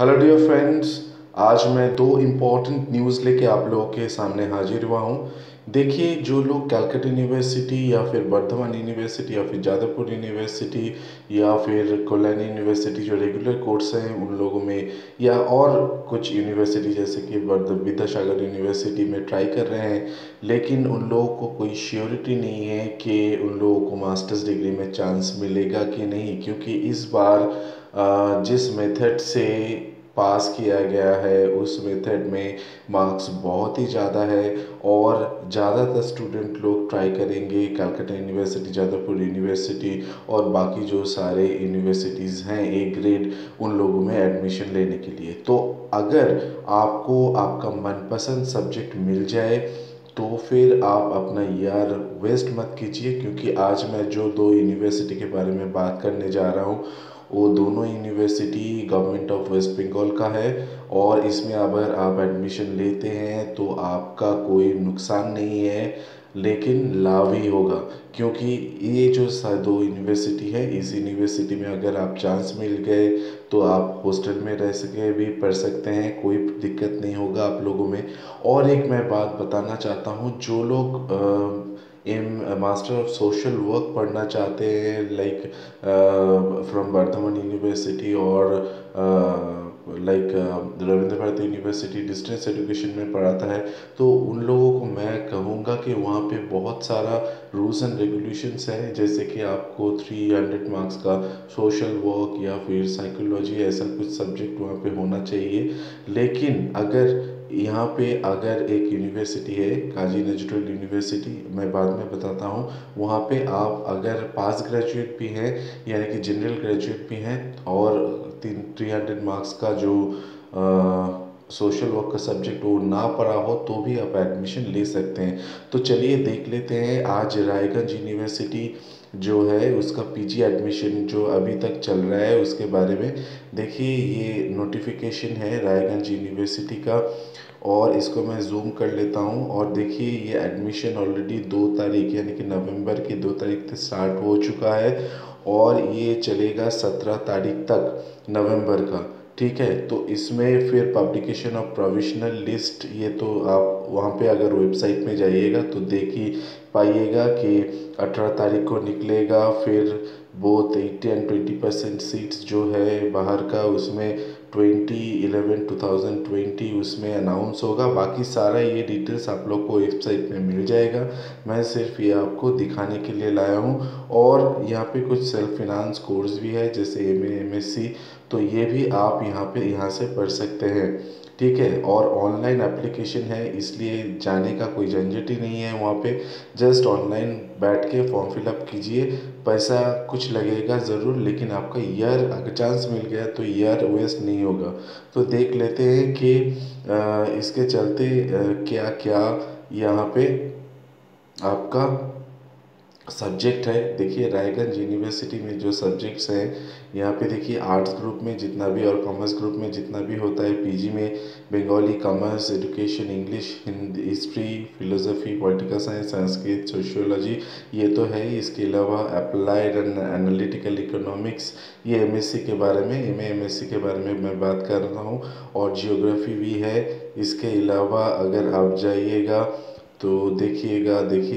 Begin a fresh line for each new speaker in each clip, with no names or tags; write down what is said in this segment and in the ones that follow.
Hello dear friends. आज मैं दो इम्पॉर्टेंट न्यूज़ लेके आप लोगों के सामने हाजिर हुआ हूँ। देखिए, जो लोग कैलकटा यूनिवर्सिटी या फिर वर्धमान यूनिवर्सिटी या फिर जादवपुर यूनिवर्सिटी या फिर कल्याणी यूनिवर्सिटी जो रेगुलर कोर्स हैं उन लोगों में, या और कुछ यूनिवर्सिटी जैसे कि विद्यासागर यूनिवर्सिटी में ट्राई कर रहे हैं, लेकिन उन लोगों को कोई श्योरिटी नहीं है कि उन लोगों को मास्टर्स डिग्री में चांस मिलेगा कि नहीं, क्योंकि इस बार जिस मेथड से पास किया गया है उस मेथड में मार्क्स बहुत ही ज़्यादा है और ज़्यादातर स्टूडेंट लोग ट्राई करेंगे कलकत्ता यूनिवर्सिटी, जादवपुर यूनिवर्सिटी और बाकी जो सारे यूनिवर्सिटीज़ हैं ए ग्रेड, उन लोगों में एडमिशन लेने के लिए। तो अगर आपको आपका मनपसंद सब्जेक्ट मिल जाए तो फिर आप अपना ईयर वेस्ट मत कीजिए, क्योंकि आज मैं जो दो यूनिवर्सिटी के बारे में बात करने जा रहा हूँ वो दोनों university government of West Bengal का है और इसमें अगर आप एडमिशन लेते हैं तो आपका कोई नुकसान नहीं है लेकिन लाभ ही होगा, क्योंकि ये जो दो यूनिवर्सिटी है, इस यूनिवर्सिटी में अगर आप चांस मिल गए तो आप हॉस्टल में रह सके भी पढ़ सकते हैं, कोई दिक्कत नहीं होगा आप लोगों में। और एक मैं बात बताना चाहता हूँ, जो लोग मास्टर ऑफ सोशल वर्क पढ़ना चाहते हैं लाइक फ्रॉम वर्धमान यूनिवर्सिटी और like Rabindra Bharati university distance education में पढ़ाता है, तो उन लोगों को मैं कहूँगा कि वहाँ पे बहुत सारा रूल्स एंड रेगुलेशंस है, जैसे कि आपको 300 मार्क्स का सोशल वर्क या फिर साइकोलॉजी ऐसा कुछ सब्जेक्ट वहाँ पे होना चाहिए। लेकिन अगर एक यूनिवर्सिटी है काजी नजरुल यूनिवर्सिटी, मैं बाद में बताता हूँ, वहाँ पे आप अगर पास ग्रेजुएट भी हैं यानी कि जनरल ग्रेजुएट भी हैं और 300 मार्क्स का जो सोशल वर्क का सब्जेक्ट वो ना पढ़ा हो तो भी आप एडमिशन ले सकते हैं। तो चलिए देख लेते हैं आज रायगंज यूनिवर्सिटी जो है उसका पीजी एडमिशन जो अभी तक चल रहा है उसके बारे में। देखिए, ये नोटिफिकेशन है रायगंज यूनिवर्सिटी का और इसको मैं जूम कर लेता हूँ और देखिए ये एडमिशन ऑलरेडी 2 तारीख यानी कि नवंबर की 2 तारीख से स्टार्ट हो चुका है और ये चलेगा 17 तारीख तक नवंबर का। ठीक है, तो इसमें फिर पब्लिकेशन ऑफ प्रोविजनल लिस्ट, ये तो आप वहाँ पे अगर वेबसाइट में जाइएगा तो देख ही पाइएगा कि 18 तारीख को निकलेगा। फिर बोथ 80 and 20% सीट्स जो है बाहर का उसमें 2011-2020 उसमें अनाउंस होगा। बाकी सारा ये डिटेल्स आप लोग को वेबसाइट में मिल जाएगा, मैं सिर्फ ये आपको दिखाने के लिए लाया हूँ। और यहाँ पे कुछ सेल्फ फिनांस कोर्स भी है जैसे एमए एमएससी, तो ये भी आप यहाँ से पढ़ सकते हैं। ठीक है, और ऑनलाइन एप्लीकेशन है इसलिए जाने का कोई झंझट ही नहीं है वहाँ पे, जस्ट ऑनलाइन बैठ के फॉर्म फिलअप कीजिए। पैसा कुछ लगेगा ज़रूर, लेकिन आपका ईयर अगर चांस मिल गया तो ईयर वेस्ट नहीं होगा। तो देख लेते हैं कि इसके चलते क्या क्या यहाँ पे आपका सब्जेक्ट है। देखिए, रायगंज यूनिवर्सिटी में जो सब्जेक्ट्स हैं यहाँ पे देखिए, आर्ट्स ग्रुप में जितना भी और कॉमर्स ग्रुप में जितना भी होता है, पीजी में Bengali, commerce, education, English, Hindi, history, philosophy, political science, Sanskrit, sociology, ये तो है ही। इसके अलावा अप्लाइड एंड एनालिटिकल इकोनॉमिक्स, ये एमएससी के बारे में, एमएससी के बारे में मैं बात कर रहा हूँ, और जियोग्राफी भी है। इसके अलावा अगर आप जाइएगा तो देखिए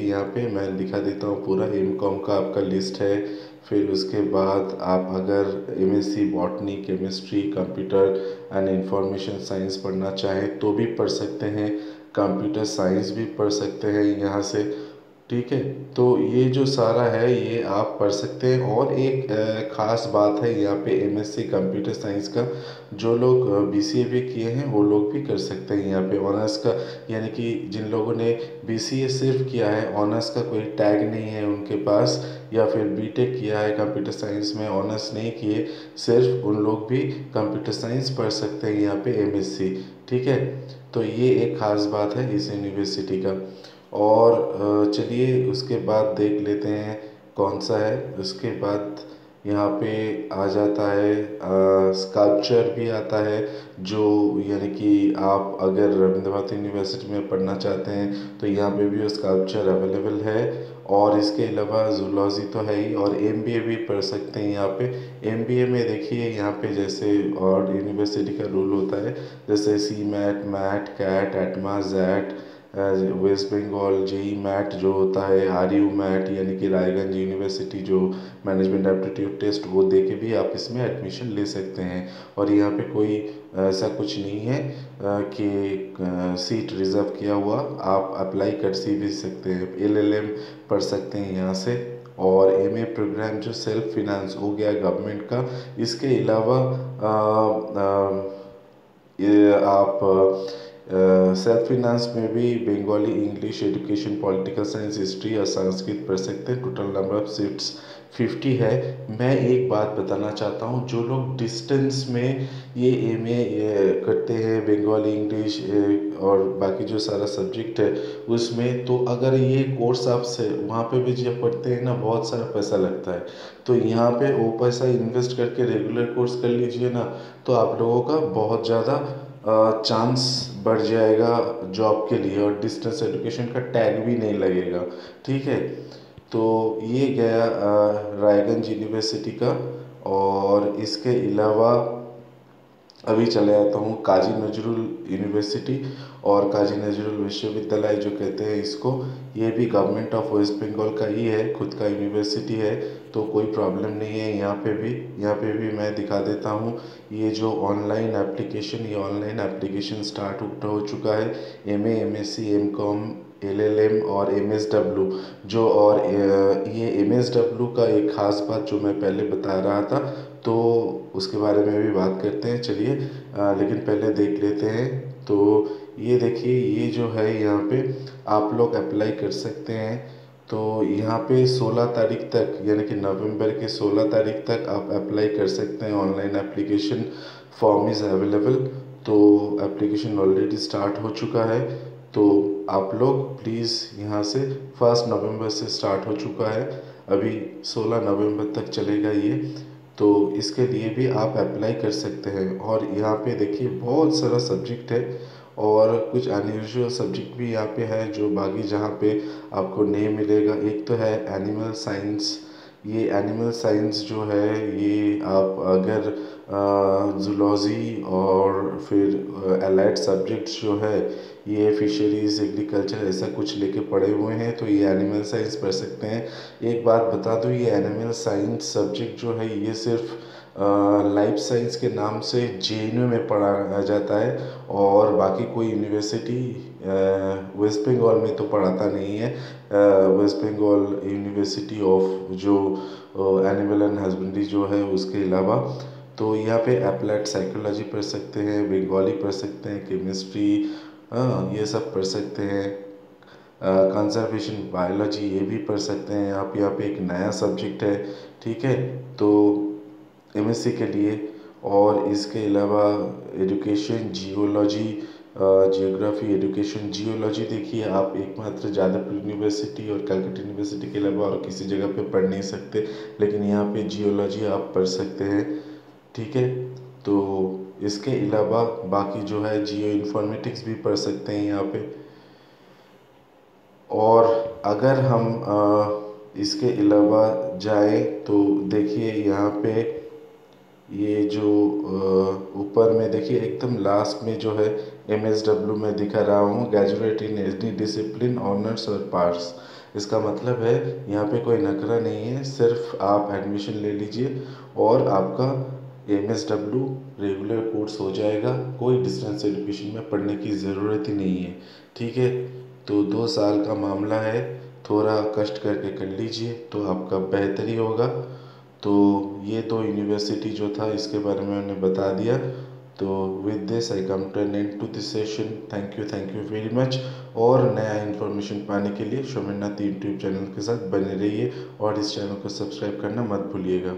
यहाँ पे मैं दिखा देता हूँ, पूरा एम.कॉम का आपका लिस्ट है। फिर उसके बाद आप अगर MSc botany, chemistry, computer and information science पढ़ना चाहें तो भी पढ़ सकते हैं, कंप्यूटर साइंस भी पढ़ सकते हैं यहाँ से। ठीक है, तो ये जो सारा है ये आप पढ़ सकते हैं। और एक ख़ास बात है यहाँ पे एमएससी कंप्यूटर साइंस का, जो लोग बीसीए भी किए हैं वो लोग भी कर सकते हैं यहाँ पे ऑनर्स का, यानी कि जिन लोगों ने बीसीए सिर्फ किया है, ऑनर्स का कोई टैग नहीं है उनके पास, या फिर बीटेक किया है कंप्यूटर साइंस में ऑनर्स नहीं किए, सिर्फ उन लोग भी कंप्यूटर साइंस पढ़ सकते हैं यहाँ पे एमएससी। ठीक है, तो ये एक ख़ास बात है इस यूनिवर्सिटी का। और चलिए उसके बाद देख लेते हैं कौन सा है। उसके बाद यहाँ पे आ जाता है स्कल्पचर भी आता है, जो यानी कि आप अगर रविंद्र भारती यूनिवर्सिटी में पढ़ना चाहते हैं तो यहाँ पे भी स्कल्पचर अवेलेबल है। और इसके अलावा जूलॉजी तो है ही, और एमबीए भी पढ़ सकते हैं यहाँ पे। एमबीए में देखिए यहाँ पे जैसे और यूनिवर्सिटी का रूल होता है, जैसे C MAT, MAT, CAT, ATMA, XAT, West Bengal JE MAT जो होता है, आर यू मैट यानी कि रायगंज यूनिवर्सिटी जो मैनेजमेंट एप्टीट्यूड टेस्ट, वो दे के भी आप इसमें एडमिशन ले सकते हैं। और यहाँ पे कोई ऐसा कुछ नहीं है कि सीट रिज़र्व किया हुआ, आप अप्लाई कर सी भी सकते हैं, एलएलएम पढ़ सकते हैं यहाँ से। और एमए प्रोग्राम जो सेल्फ फिनांस हो गया गवर्नमेंट का। इसके अलावा ये आप सेल्फ फिनांस में भी Bengali, English, education, political science, history और संस्कृत पढ़ सकते हैं। टोटल नंबर ऑफ सीट्स 50 है। मैं एक बात बताना चाहता हूँ, जो लोग डिस्टेंस में ये एमए करते हैं, बंगाली, इंग्लिश और बाकी जो सारा सब्जेक्ट है उसमें, तो अगर ये कोर्स आप से वहाँ पे भी जब पढ़ते हैं ना, बहुत सारा पैसा लगता है। तो यहाँ पे वो पैसा इन्वेस्ट करके रेगुलर कोर्स कर लीजिए ना, तो आप लोगों का बहुत ज़्यादा चांस बढ़ जाएगा जॉब के लिए, और डिस्टेंस एजुकेशन का टैग भी नहीं लगेगा। ठीक है, तो ये गया रायगंज यूनिवर्सिटी का। और इसके अलावा अभी चले आता हूँ काजी नजरुल यूनिवर्सिटी और काजी नजरुल विश्वविद्यालय जो कहते हैं इसको। ये भी गवर्नमेंट ऑफ वेस्ट बंगाल का ही है, खुद का यूनिवर्सिटी है, तो कोई प्रॉब्लम नहीं है। यहाँ पे भी मैं दिखा देता हूँ। ये जो ऑनलाइन एप्लीकेशन, ये ऑनलाइन एप्लीकेशन स्टार्ट हो चुका है। एमए, एमएससी, एमकॉम, एलएलएम और एमएसडब्ल्यू जो, और ये एमएसडब्ल्यू का एक ख़ास बात जो मैं पहले बता रहा था, तो उसके बारे में भी बात करते हैं, चलिए। लेकिन पहले देख लेते हैं। तो ये देखिए, ये जो है यहाँ पे आप लोग अप्लाई कर सकते हैं। तो यहाँ पे 16 तारीख तक, यानी कि नवंबर के 16 तारीख तक आप अप्लाई कर सकते हैं। Online application form is available. तो एप्लीकेशन ऑलरेडी स्टार्ट हो चुका है। तो आप लोग प्लीज़ यहाँ से 1 नवंबर से स्टार्ट हो चुका है, अभी 16 नवंबर तक चलेगा ये। तो इसके लिए भी आप अप्लाई कर सकते हैं। और यहाँ पे देखिए बहुत सारा सब्जेक्ट है, और कुछ अनयूजुअल सब्जेक्ट भी यहाँ पे है जो बाकी जहाँ पे आपको नहीं मिलेगा। एक तो है एनिमल साइंस। ये एनिमल साइंस जो है, ये आप अगर जूलॉजी और फिर एलाइड सब्जेक्ट्स जो है, ये फिशरीज, एग्रीकल्चर ऐसा कुछ लेके पढ़े हुए हैं, तो ये एनिमल साइंस पढ़ सकते हैं। एक बात बता दूँ, ये एनिमल साइंस सब्जेक्ट जो है, ये सिर्फ लाइफ साइंस के नाम से जेएनयू में पढ़ाया जाता है, और बाकी कोई यूनिवर्सिटी वेस्ट बंगाल में तो पढ़ाता नहीं है। वेस्ट बंगाल यूनिवर्सिटी ऑफ जो एनिमल एंड हस्बेंड्री जो है, उसके अलावा तो यहाँ पे अप्लाइड साइकोलॉजी पढ़ सकते हैं, बंगाली पढ़ सकते हैं, केमिस्ट्री, हाँ ये सब पढ़ सकते हैं। कंजर्वेशन बायोलॉजी ये भी पढ़ सकते हैं आप। यहाँ पे एक नया सब्जेक्ट है, ठीक है, तो एमएससी के लिए। और इसके अलावा education, geology, geography, education, geology देखिए आप एकमात्र जादवपुर यूनिवर्सिटी और कलकत्ता यूनिवर्सिटी के अलावा और किसी जगह पे पढ़ नहीं सकते, लेकिन यहाँ पे जियोलॉजी आप पढ़ सकते हैं। ठीक है, तो इसके अलावा बाकी जो है जियो इन्फॉर्मेटिक्स भी पढ़ सकते हैं यहाँ पे। और अगर हम इसके अलावा जाए तो देखिए यहाँ पे ये जो ऊपर में देखिए एकदम लास्ट में जो है एमएसडब्ल्यू में दिखा रहा हूँ, graduate in any discipline, honours और पार्ट्स। इसका मतलब है यहाँ पे कोई नखरा नहीं है, सिर्फ आप एडमिशन ले लीजिए और आपका एमएसडब्ल्यू रेगुलर कोर्स हो जाएगा। कोई डिस्टेंस एजुकेशन में पढ़ने की ज़रूरत ही नहीं है। ठीक है, तो 2 साल का मामला है, थोड़ा कष्ट करके कर लीजिए तो आपका बेहतर ही होगा। तो ये 2 यूनिवर्सिटी जो था इसके बारे में मैंने बता दिया। तो with this I come to an end to this session. Thank you very much. और नया इन्फॉर्मेशन पाने के लिए सोमनाथ यूट्यूब चैनल के साथ बने रहिए और इस चैनल को सब्सक्राइब करना मत भूलिएगा।